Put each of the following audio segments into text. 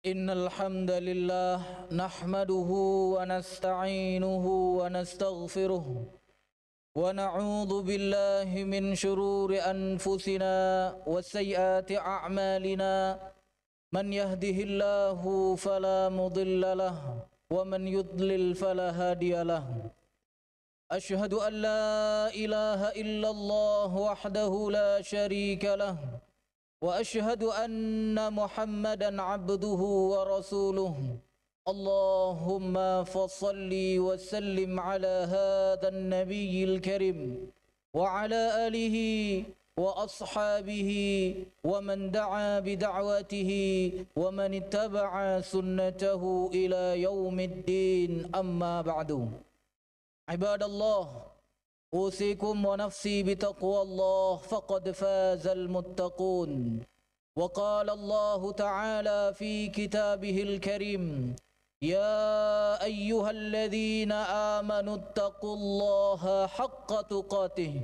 إن الحمد لله نحمده ونستعينه ونستغفره ونعوذ بالله من شرور أنفسنا وسيئات أعمالنا من يهده الله فلا مضل له ومن يضلل فلا هادي له أشهد أن لا إله إلا الله وحده لا شريك له وأشهد أن محمدا عبده ورسوله اللهم فصل وسلم على هذا النبي الكريم وعلى آله وأصحابه ومن دعا بدعوته ومن اتبع سنته إلى يوم الدين أما بعد عباد الله أوصيكم ونفسي بتقوى الله فقد فاز المتقون وقال الله تعالى في كتابه الكريم يا أيها الذين آمنوا اتقوا الله حق تقاته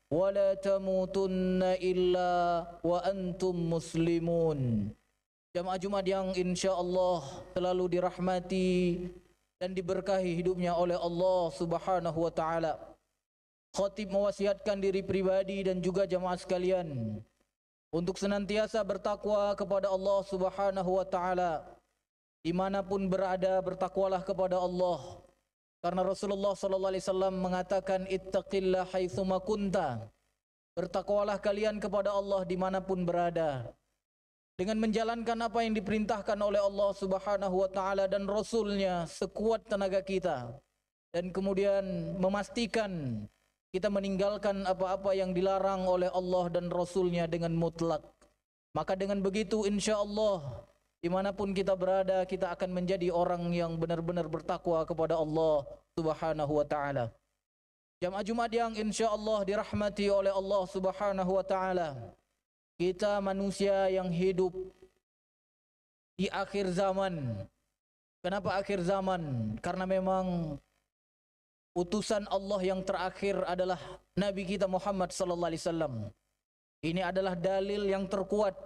ولا تموتن إلا وأنتم مسلمون. Jamaah Jumat yang insyaallah selalu dirahmati dan diberkahi hidupnya oleh Allah Subhanahu wa taala. Khatib mewasiatkan diri pribadi dan juga jamaah sekalian untuk senantiasa bertakwa kepada Allah Subhanahu wa taala. Dimanapun berada, bertakwalah kepada Allah. Karena Rasulullah sallallahu alaihi wasallam mengatakan ittaqillah haitsuma kunta. Bertakwalah kalian kepada Allah dimanapun berada. Dengan menjalankan apa yang diperintahkan oleh Allah Subhanahu wa taala dan Rasulnya sekuat tenaga kita. Dan kemudian memastikan kita meninggalkan apa-apa yang dilarang oleh Allah dan Rasulnya dengan mutlak. Maka dengan begitu insyaAllah dimanapun kita berada, kita akan menjadi orang yang benar-benar bertakwa kepada Allah Subhanahu wa ta'ala. Jamaah Jumat yang insyaAllah dirahmati oleh Allah Subhanahu wa ta'ala. Kita manusia yang hidup di akhir zaman. Kenapa akhir zaman? Karena memang utusan Allah yang terakhir adalah Nabi kita Muhammad sallallahu alaihi wasallam. Ini adalah dalil yang terkuat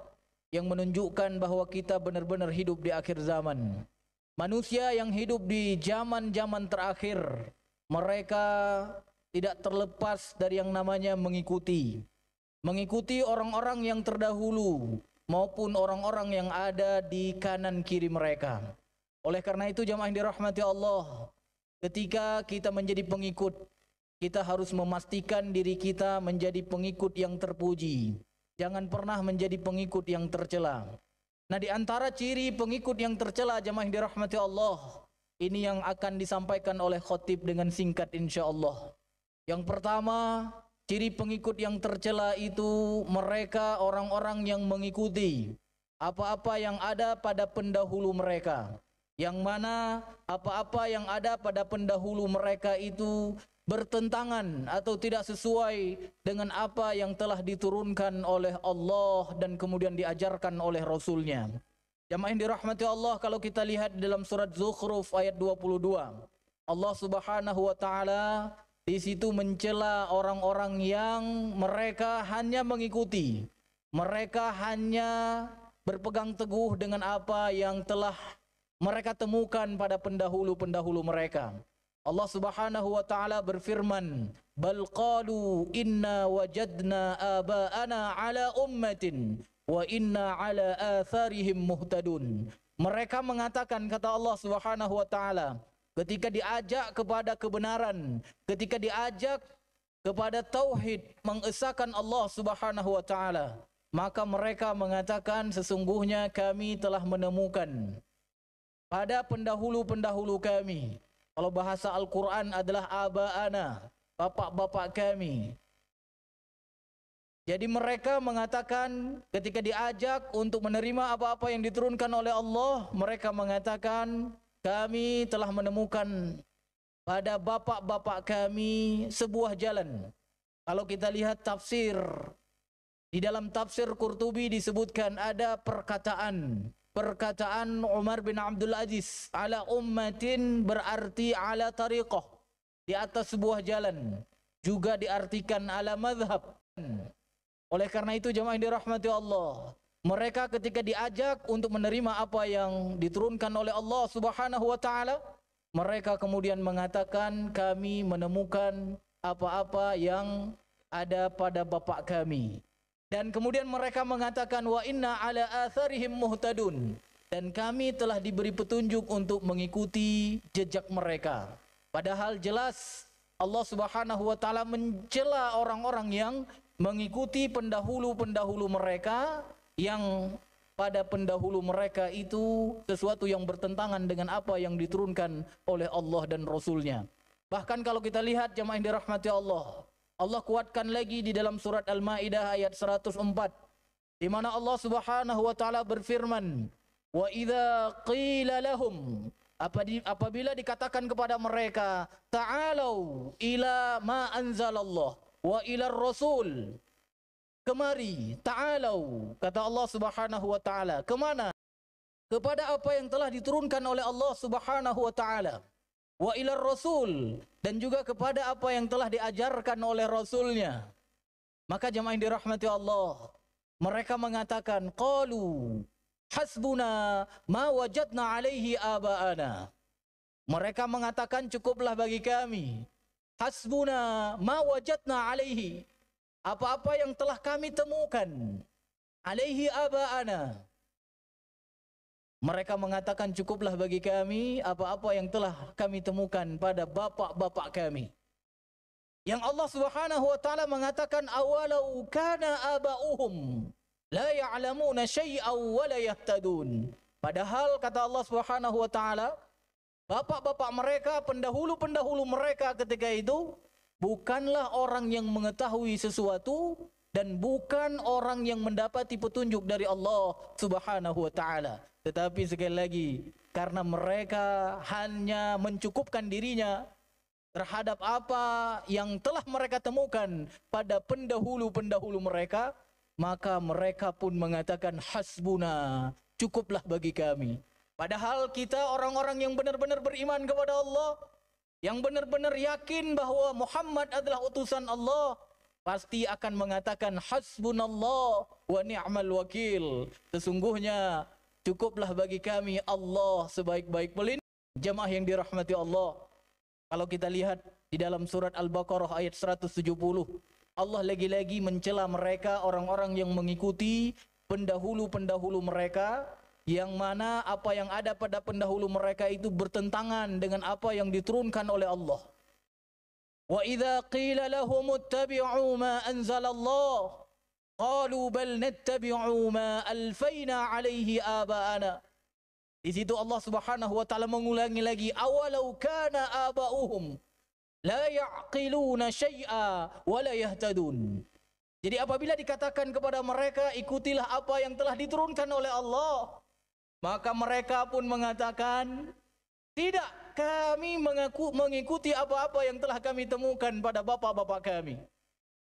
yang menunjukkan bahwa kita benar-benar hidup di akhir zaman. Manusia yang hidup di zaman-zaman terakhir, mereka tidak terlepas dari yang namanya mengikuti orang-orang yang terdahulu maupun orang-orang yang ada di kanan kiri mereka. Oleh karena itu jamaah yang dirahmati Allah, ketika kita menjadi pengikut, kita harus memastikan diri kita menjadi pengikut yang terpuji. Jangan pernah menjadi pengikut yang tercela. Nah, di antara ciri pengikut yang tercela jamaah yang dirahmati Allah, ini yang akan disampaikan oleh khatib dengan singkat insyaallah. Yang pertama, ciri pengikut yang tercela itu mereka orang-orang yang mengikuti apa-apa yang ada pada pendahulu mereka. Yang mana apa-apa yang ada pada pendahulu mereka itu bertentangan atau tidak sesuai dengan apa yang telah diturunkan oleh Allah dan kemudian diajarkan oleh Rasulnya. Jamaah yang dirahmati Allah, kalau kita lihat dalam surat Zukhruf ayat 22, Allah Subhanahu wa taala di situ mencela orang-orang yang mereka hanya mengikuti, mereka hanya berpegang teguh dengan apa yang telah mereka temukan pada pendahulu-pendahulu mereka. Allah Subhanahu wa taala berfirman, "Bal qalu inna wajadna aba'ana ala ummatin wa inna ala atharihim muhtadun." Mereka mengatakan, kata Allah Subhanahu wa taala, ketika diajak kepada kebenaran, ketika diajak kepada tauhid, mengesahkan Allah Subhanahu wa taala, maka mereka mengatakan sesungguhnya kami telah menemukan pada pendahulu-pendahulu kami. Kalau bahasa Al-Quran adalah aba'ana, bapak-bapak kami. Jadi mereka mengatakan ketika diajak untuk menerima apa-apa yang diturunkan oleh Allah, mereka mengatakan kami telah menemukan pada bapak-bapak kami sebuah jalan. Kalau kita lihat tafsir, di dalam tafsir Qurtubi disebutkan ada perkataan Umar bin Abdul Aziz, ala ummatin berarti ala tariqah, di atas sebuah jalan. Juga diartikan ala madhab. Oleh karena itu jamaah yang dirahmati Allah, mereka ketika diajak untuk menerima apa yang diturunkan oleh Allah Subhanahu wa taala, mereka kemudian mengatakan, kami menemukan apa-apa yang ada pada bapak kami. Dan kemudian mereka mengatakan, wa inna ala atharihim muhtadun, dan kami telah diberi petunjuk untuk mengikuti jejak mereka. Padahal jelas Allah Subhanahu wa taala mencela orang-orang yang mengikuti pendahulu-pendahulu mereka, yang pada pendahulu mereka itu sesuatu yang bertentangan dengan apa yang diturunkan oleh Allah dan Rasulnya. Bahkan kalau kita lihat jamaah yang dirahmati Allah, Allah kuatkan lagi di dalam surat Al-Maidah ayat 104, di mana Allah Subhanahu wa taala berfirman, wa idza qila lahum, apabila dikatakan kepada mereka, ta'alau ila ma anzalallah wa ila rasul, kemari, ta'alau, kata Allah Subhanahu wa taala, kemana? Kepada apa yang telah diturunkan oleh Allah Subhanahu wa taala, wa ila rasul, dan juga kepada apa yang telah diajarkan oleh Rasulnya. Maka jemaah yang dirahmati Allah, mereka mengatakan, qalu hasbuna ma wajadna alaihi aba'ana. Mereka mengatakan, cukuplah bagi kami, hasbuna ma wajadna alaihi, apa-apa yang telah kami temukan, alaihi aba'ana. Mereka mengatakan, cukuplah bagi kami apa-apa yang telah kami temukan pada bapak-bapak kami. Yang Allah Subhanahu wa taala mengatakan, awalau kana aba'uhum la ya'lamuna syai'aw wa la yahtadun. Padahal kata Allah Subhanahu wa taala, bapak-bapak mereka, pendahulu-pendahulu mereka ketika itu bukanlah orang yang mengetahui sesuatu dan bukan orang yang mendapati petunjuk dari Allah Subhanahu wa taala. Tetapi sekali lagi, karena mereka hanya mencukupkan dirinya terhadap apa yang telah mereka temukan pada pendahulu-pendahulu mereka, maka mereka pun mengatakan, hasbuna, cukuplah bagi kami. Padahal kita orang-orang yang benar-benar beriman kepada Allah, yang benar-benar yakin bahwa Muhammad adalah utusan Allah, pasti akan mengatakan, hasbunallah wa ni'mal wakil. Sesungguhnya cukuplah bagi kami Allah sebaik-baik pelindung. Jemaah yang dirahmati Allah, kalau kita lihat di dalam surat Al-Baqarah ayat 170, Allah lagi-lagi mencela mereka, orang-orang yang mengikuti pendahulu-pendahulu mereka, yang mana apa yang ada pada pendahulu mereka itu bertentangan dengan apa yang diturunkan oleh Allah. Wa idza qila lahum ittabi'u ma anzalallah qalu bal nattabi'u ma alfayna alaihi aba'ana. Di situ Allah Subhanahu wa taala mengulangi lagi, awalau kana aba'uhum la ya'qiluna syai'a wa la yahtadun. Jadi apabila dikatakan kepada mereka, ikutilah apa yang telah diturunkan oleh Allah, maka mereka pun mengatakan, tidak, kami mengikuti apa-apa yang telah kami temukan pada bapak-bapak kami.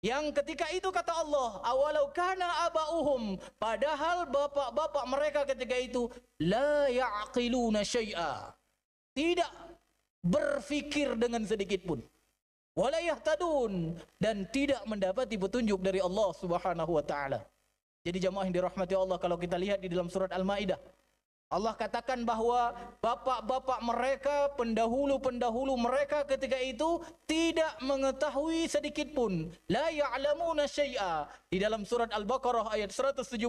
Yang ketika itu kata Allah, awalau kana aba'uhum, padahal bapak-bapak mereka ketika itu la ya'qiluna syai'a, tidak berfikir dengan sedikit pun, wala yahtadun, dan tidak mendapati petunjuk dari Allah Subhanahu wa taala. Jadi jamaah yang dirahmati Allah, kalau kita lihat di dalam surat Al-Maidah, Allah katakan bahwa bapak-bapak mereka, pendahulu-pendahulu mereka ketika itu tidak mengetahui sedikit pun. La ya'lamuna syai'a. Di dalam surat Al-Baqarah ayat 170,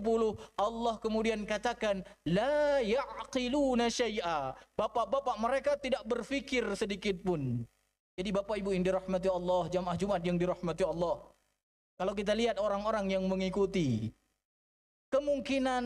Allah kemudian katakan, la ya'qiluna syai'a. Bapak-bapak mereka tidak berfikir sedikit pun. Jadi bapak ibu yang dirahmati Allah, jamaah Jumat yang dirahmati Allah, kalau kita lihat orang-orang yang mengikuti, kemungkinan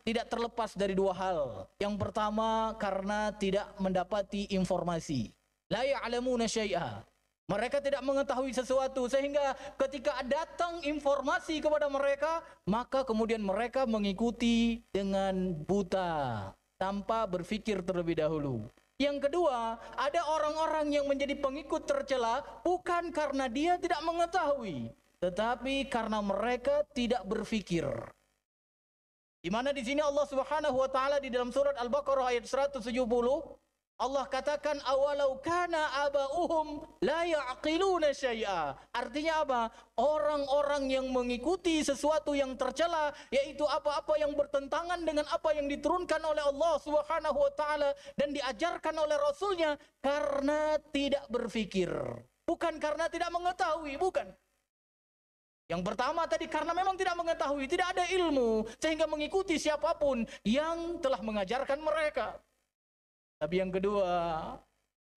tidak terlepas dari dua hal. Yang pertama, karena tidak mendapati informasi. La ya'lamuna syai'a. Mereka tidak mengetahui sesuatu, sehingga ketika datang informasi kepada mereka, maka kemudian mereka mengikuti dengan buta, tanpa berfikir terlebih dahulu. Yang kedua, ada orang-orang yang menjadi pengikut tercela bukan karena dia tidak mengetahui, tetapi karena mereka tidak berfikir. Di mana di sini Allah Subhanahu wa taala di dalam surat Al-Baqarah ayat 170, Allah katakan awalau kana abauhum la ya'qiluna syai'a. Artinya apa? Orang-orang yang mengikuti sesuatu yang tercela, yaitu apa-apa yang bertentangan dengan apa yang diturunkan oleh Allah Subhanahu wa taala dan diajarkan oleh Rasulnya, karena tidak berpikir, bukan karena tidak mengetahui, bukan. Yang pertama tadi karena memang tidak mengetahui, tidak ada ilmu sehingga mengikuti siapapun yang telah mengajarkan mereka. Tapi yang kedua,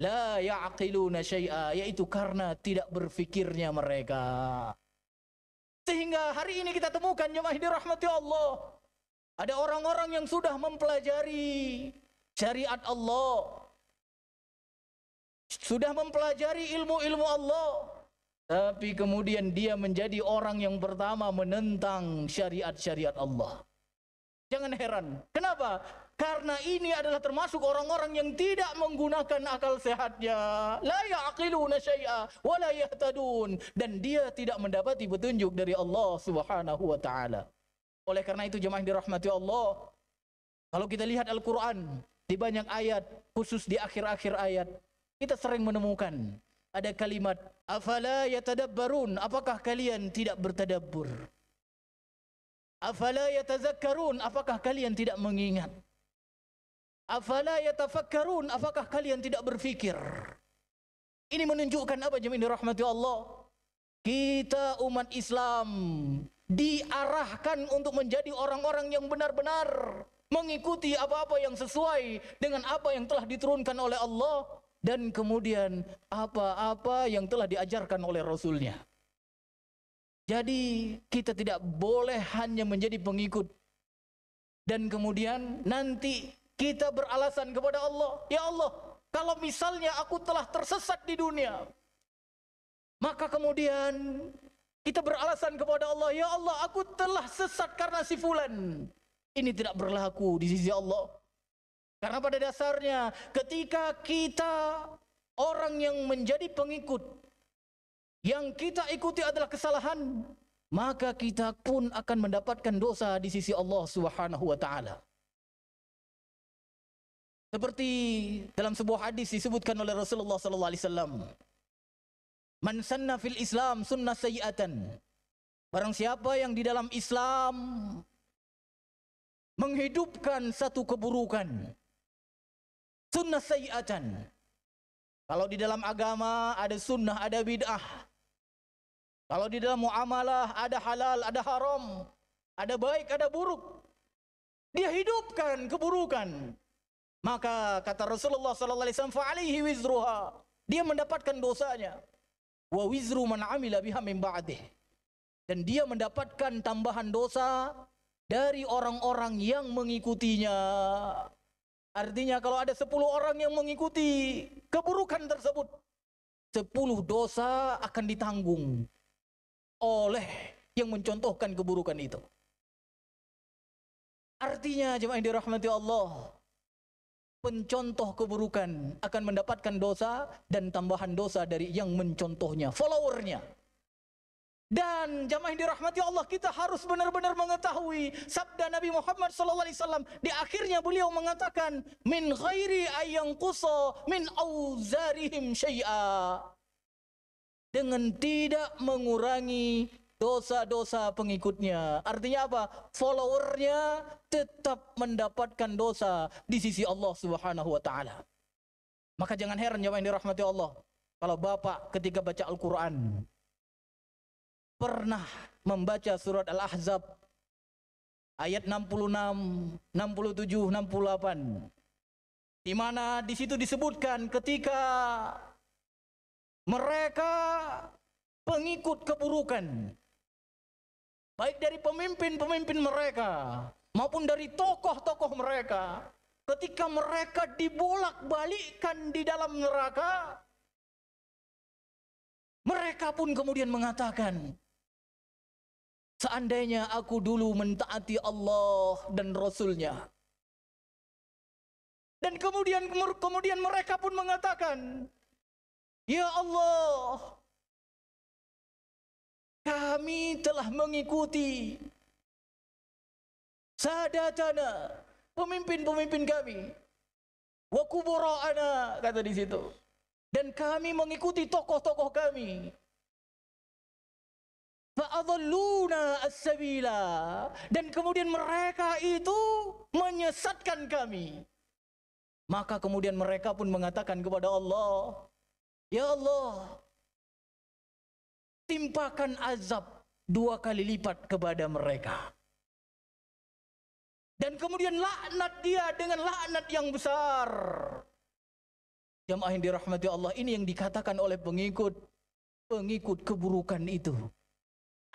la ya'qiluna syai'a, yaitu karena tidak berfikirnya mereka. Sehingga hari ini kita temukan jemaah dirahmati Allah, ada orang-orang yang sudah mempelajari syariat Allah, sudah mempelajari ilmu-ilmu Allah, tapi kemudian dia menjadi orang yang pertama menentang syariat-syariat Allah. Jangan heran. Kenapa? Karena ini adalah termasuk orang-orang yang tidak menggunakan akal sehatnya. La ya'qiluna syai'a wa la yahtadun. Dan dia tidak mendapati petunjuk dari Allah Subhanahu wa taala. Oleh karena itu jemaah dirahmati Allah, kalau kita lihat Al-Qur'an di banyak ayat, khusus di akhir-akhir ayat, kita sering menemukan ada kalimat afala yatadabbarun, apakah kalian tidak bertadabbur? Afala yatazakkarun, apakah kalian tidak mengingat? Afala yatafakkarun, apakah kalian tidak berfikir? Ini menunjukkan apa jemaah dirahmati Allah? Kita umat Islam diarahkan untuk menjadi orang-orang yang benar-benar mengikuti apa-apa yang sesuai dengan apa yang telah diturunkan oleh Allah dan kemudian apa-apa yang telah diajarkan oleh Rasulnya. Jadi kita tidak boleh hanya menjadi pengikut dan kemudian nanti kita beralasan kepada Allah, ya Allah, kalau misalnya aku telah tersesat di dunia, maka kemudian kita beralasan kepada Allah, ya Allah, aku telah sesat karena si fulan. Ini tidak berlaku di sisi Allah. Karena pada dasarnya ketika kita orang yang menjadi pengikut, yang kita ikuti adalah kesalahan, maka kita pun akan mendapatkan dosa di sisi Allah Subhanahu wa taala. Seperti dalam sebuah hadis disebutkan oleh Rasulullah sallallahu alaihi wasallam, man sanna fil Islam sunnah sayyi'atan. Barang siapa yang di dalam Islam menghidupkan satu keburukan, sunnah sayyi'atan. Kalau di dalam agama ada sunnah, ada bid'ah. Kalau di dalam muamalah ada halal, ada haram, ada baik, ada buruk. Dia hidupkan keburukan. Maka kata Rasulullah sallallahu alaihi wasallam, fa alaihi wizruha. Dia mendapatkan dosanya. Wa wizru man amila biha min ba'dih. Dan dia mendapatkan tambahan dosa dari orang-orang yang mengikutinya. Artinya kalau ada 10 orang yang mengikuti keburukan tersebut, 10 dosa akan ditanggung oleh yang mencontohkan keburukan itu. Artinya jemaah yang dirahmati Allah, pencontoh keburukan akan mendapatkan dosa dan tambahan dosa dari yang mencontohnya, followernya. Dan jamaah yang dirahmati Allah, kita harus benar-benar mengetahui sabda Nabi Muhammad SAW. Di akhirnya beliau mengatakan, min ghairi ayyanqusa min auzarihim syai'a. Dengan tidak mengurangi dosa-dosa pengikutnya. Artinya apa? Followernya tetap mendapatkan dosa di sisi Allah Subhanahu wa taala. Maka jangan heran jemaah yang dirahmati Allah, kalau Bapak ketika baca Al-Qur'an pernah membaca surat Al-Ahzab ayat 66, 67, 68, di mana di situ disebutkan ketika mereka pengikut keburukan, baik dari pemimpin-pemimpin mereka maupun dari tokoh-tokoh mereka, ketika mereka dibolak-balikkan di dalam neraka, mereka pun kemudian mengatakan, seandainya aku dulu mentaati Allah dan Rasulnya. Dan kemudian mereka pun mengatakan, ya Allah, kami telah mengikuti sadatana, pemimpin-pemimpin kami. wa kubura'ana, kata di situ. Dan kami mengikuti tokoh-tokoh kami. Fa'adhalluna as-sabila, dan kemudian mereka itu menyesatkan kami. Maka kemudian mereka pun mengatakan kepada Allah, ya Allah, timpakan azab 2 kali lipat kepada mereka. Dan kemudian laknat dia dengan laknat yang besar. Jamaah yang dirahmati Allah, ini yang dikatakan oleh pengikut keburukan itu.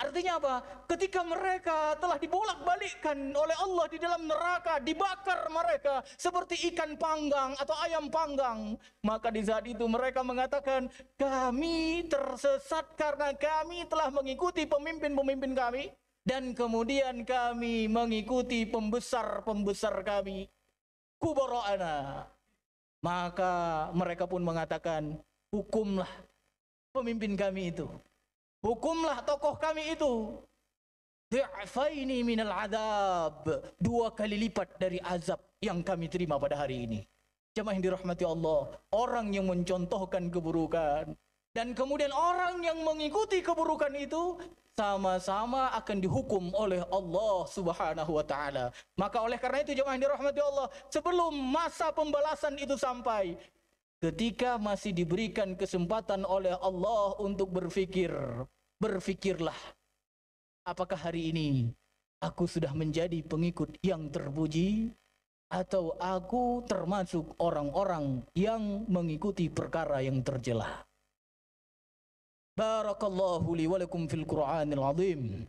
Artinya apa? Ketika mereka telah dibolak-balikkan oleh Allah di dalam neraka, dibakar mereka seperti ikan panggang atau ayam panggang, maka di saat itu mereka mengatakan, kami tersesat karena kami telah mengikuti pemimpin-pemimpin kami, dan kemudian kami mengikuti pembesar-pembesar kami, kubara'ana. Maka mereka pun mengatakan, hukumlah pemimpin kami itu, hukumlah tokoh kami itu, dhi'faini minal adab, 2 kali lipat dari azab yang kami terima pada hari ini. Jemaah yang dirahmati Allah, orang yang mencontohkan keburukan dan kemudian orang yang mengikuti keburukan itu sama-sama akan dihukum oleh Allah Subhanahu wa taala. Maka oleh karena itu jemaah yang dirahmati Allah, sebelum masa pembalasan itu sampai, ketika masih diberikan kesempatan oleh Allah untuk berpikir, berpikirlah, apakah hari ini aku sudah menjadi pengikut yang terpuji, atau aku termasuk orang-orang yang mengikuti perkara yang tercela. Barakallahu li wa lakum fil Qur'anil azim,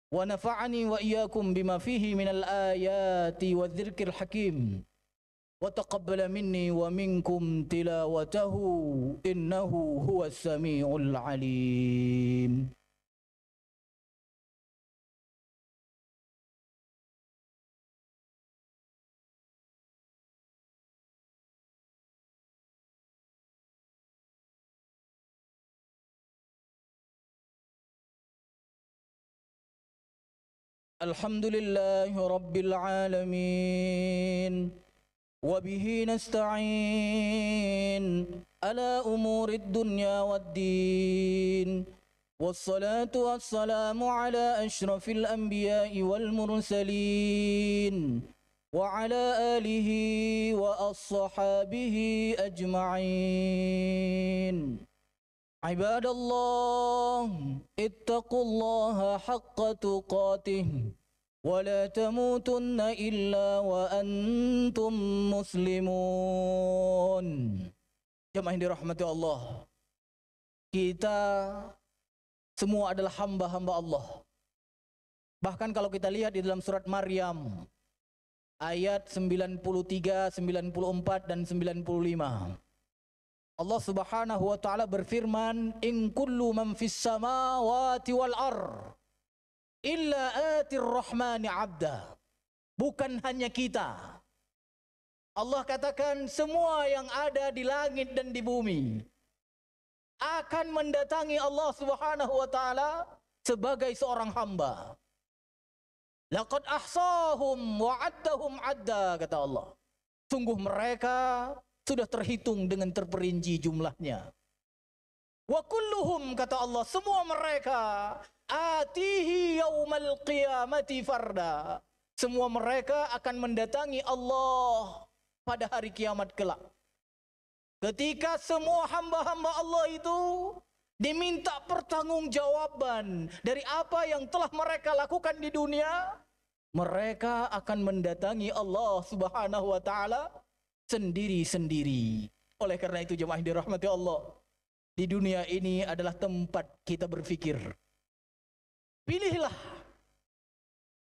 wa nafa'ani wa iyyakum bima fihi minal ayati wa dzikr hakim. وتقبل مني ومنكم تلاوته إنه هو السميع العليم. الحمد لله رب العالمين وبه نستعين على أمور الدنيا والدين، والصلاة والسلام على أشرف الأنبياء والمرسلين وعلى آله وأصحابه أجمعين. عباد الله، اتقوا الله حق تقاته ولا تموتن إلا وأنتم مسلمون. Jemaah yang dirahmati Allah, kita semua adalah hamba-hamba Allah. Bahkan kalau kita lihat di dalam surat Maryam ayat 93, 94 dan 95, Allah Subhanahu wa taala berfirman, in kullu man fis samawati wal ardh illa atir rahmani abda. Bukan hanya kita, Allah katakan semua yang ada di langit dan di bumi akan mendatangi Allah Subhanahu wa taala sebagai seorang hamba. Laqad ahsahum wa addahum adda, kata Allah. Sungguh mereka sudah terhitung dengan terperinci jumlahnya. Wa kulluhum, kata Allah, semua mereka atihi yaumal qiyamati farda. Semua mereka akan mendatangi Allah pada hari kiamat kelak. Ketika semua hamba-hamba Allah itu diminta pertanggungjawaban dari apa yang telah mereka lakukan di dunia, mereka akan mendatangi Allah Subhanahu wa taala sendiri-sendiri. Oleh karena itu jemaah yang dirahmati Allah, di dunia ini adalah tempat kita berpikir. Pilihlah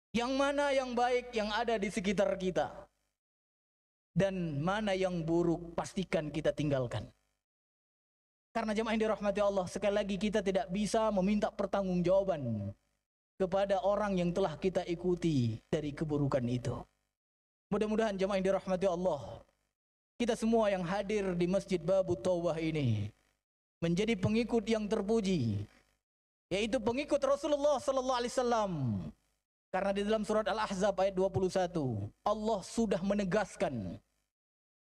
yang mana yang baik yang ada di sekitar kita, dan mana yang buruk pastikan kita tinggalkan. Karena jemaah yang dirahmati Allah, sekali lagi kita tidak bisa meminta pertanggungjawaban kepada orang yang telah kita ikuti dari keburukan itu. Mudah-mudahan jemaah yang dirahmati Allah, kita semua yang hadir di Masjid Babut Taubah ini menjadi pengikut yang terpuji, yaitu pengikut Rasulullah sallallahu alaihi wasallam. Karena di dalam surat Al-Ahzab ayat 21, Allah sudah menegaskan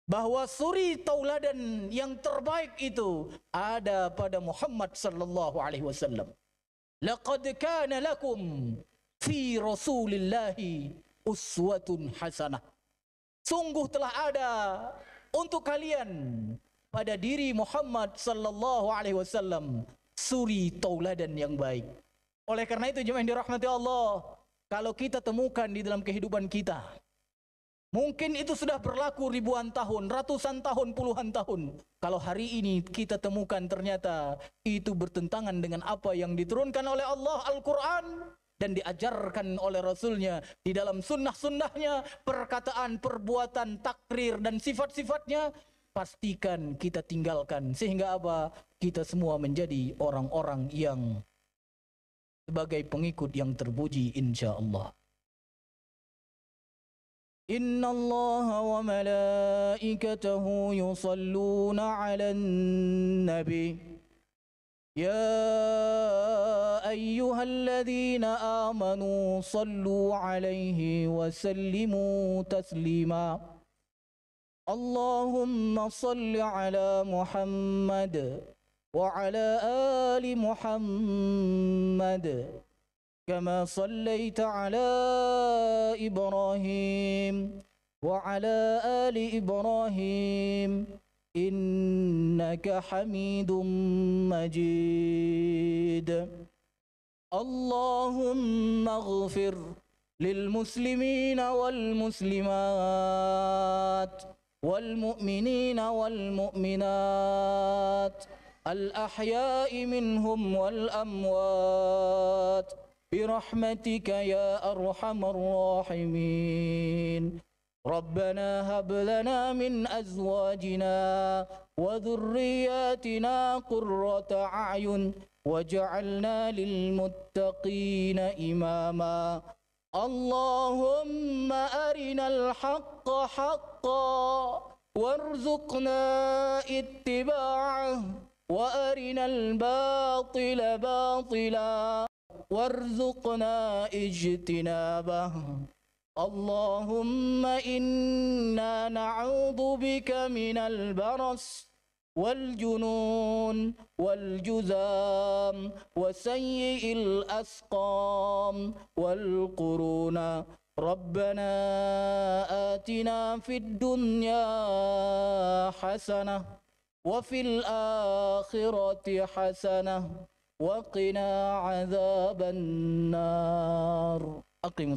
bahwa suri tauladan yang terbaik itu ada pada Muhammad sallallahu alaihi wasallam. Laqad kana lakum fi Rasulillahi uswatun hasanah. Sungguh telah ada untuk kalian pada diri Muhammad sallallahu alaihi wasallam suri tauladan yang baik. Oleh karena itu jemaah yang dirahmati Allah, kalau kita temukan di dalam kehidupan kita, mungkin itu sudah berlaku ribuan tahun, ratusan tahun, puluhan tahun. Kalau hari ini kita temukan ternyata itu bertentangan dengan apa yang diturunkan oleh Allah Al-Quran dan diajarkan oleh Rasulnya di dalam sunnah-sunnahnya, perkataan, perbuatan, takrir dan sifat-sifatnya, pastikan kita tinggalkan. Sehingga apa? Kita semua menjadi orang-orang yang sebagai pengikut yang terpuji insya-Allah. Inna Allah wa malaikatahu yusalluna 'alan nabi ya ayyuhalladzina amanu sallu 'alaihi wa sallimu taslima. Allahumma salli 'ala Muhammad wa 'ala ali Muhammad كما صليت على إبراهيم وعلى آل إبراهيم إنك حميد مجيد. اللهم اغفر للمسلمين والمسلمات والمؤمنين والمؤمنات الأحياء منهم والأموات برحمتك يا أرحم الراحمين. ربنا هب لنا من أزواجنا وذرياتنا قرة أعين واجعلنا للمتقين إماما. اللهم أرنا الحق حقا وارزقنا اتباعه وأرنا الباطل باطلا وارزقنا اجتنابه. اللهم إنا نعوذ بك من البرص والجنون والجذام وسيء الأسقام والقرون. ربنا آتنا في الدنيا حسنة وفي الآخرة حسنة وقنا عذاب النار. أقم